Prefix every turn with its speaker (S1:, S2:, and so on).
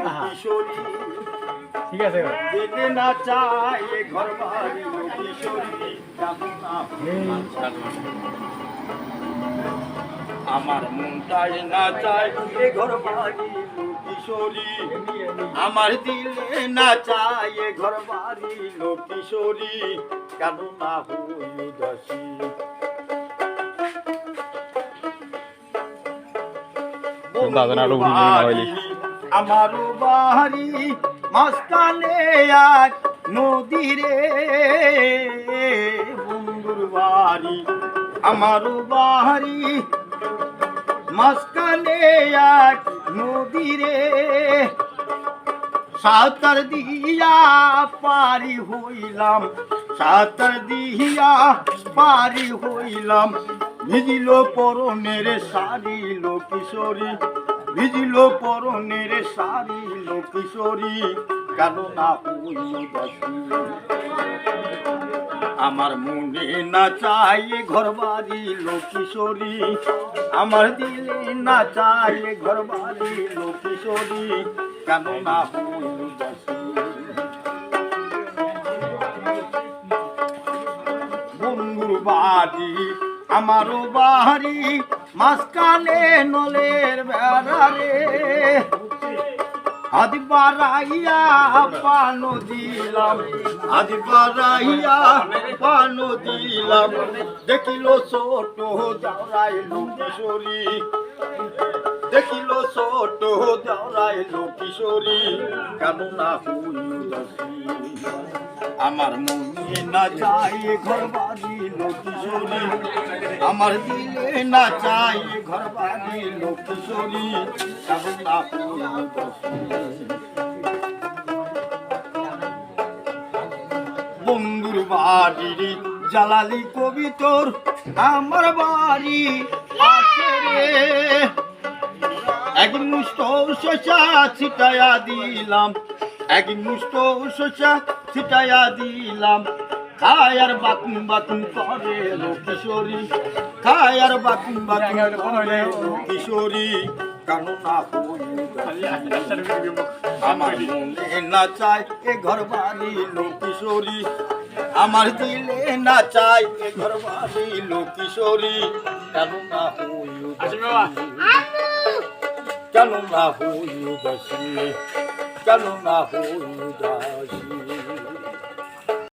S1: কিশোরী
S2: ঠিক আছে
S1: দিলে না চায় ঘর বাড়ি কিশোরী আমার মনটাই না চায় ঘর বাড়ি কিশোরী আমার দিলে না চায় ঘর বাড়ি কিশোরী কেন না হই উদাসী আমার বাড়ি মাঝখানে এক নদীরে বন্ধুর বাড়ি আমার বাড়ি মাঝখানে এক নদীরে সাঁতার দিয়া পারি হইলাম সাঁতার দিয়া পারি হইলাম ভিজিল পরনের শাড়ি কিশোরী ভিজিল পরনের শাড়ি কিশোরী কেন না হই উদাসী আমার মনে না চাই ঘর বাড়ি কিশোরী আমার দিলে না চাই ঘর বাড়ি কিশোরী কেন না হই উদাসী বন্ধুর বাড়ি আমারও বাড়ি মাঝখানে নলের বেড়ারে আদি বাড়াইয়া পানো দিলাম আদি বাড়াইয়া পানো দিলাম দেখিল ছোট যাওরাইল কিশোরী দেখিল ছোট যাওরাইল কিশোরী কেন না হই উদাসী আমার মনে না চাই ঘর বাড়ি কিশোরী আমার দিলে না চাই ঘর বাড়ি কিশোরী কেন না হই উদাসী বন্ধুর বাড়ির জালালি কবি তোর আমার বাড়ি পাশে রে এক মুষ্ট শশা ছিটাইয়া দিলাম এক মুষ্ট শশা ছিটাইয়া দিলাম খায় আর বাকুম বাকুম করে কিশোরী খায় আর বাকুম বাকুম করে কিশোরী কেন না হই উদাসী আমার মনে না চায় ঘর বাড়ি কিশোরী আমার দিলে না চাই ঘর বাড়ি কিশোরী কেন না হই উদাসী কেন না হই উদাসী কেন না হই উদাসী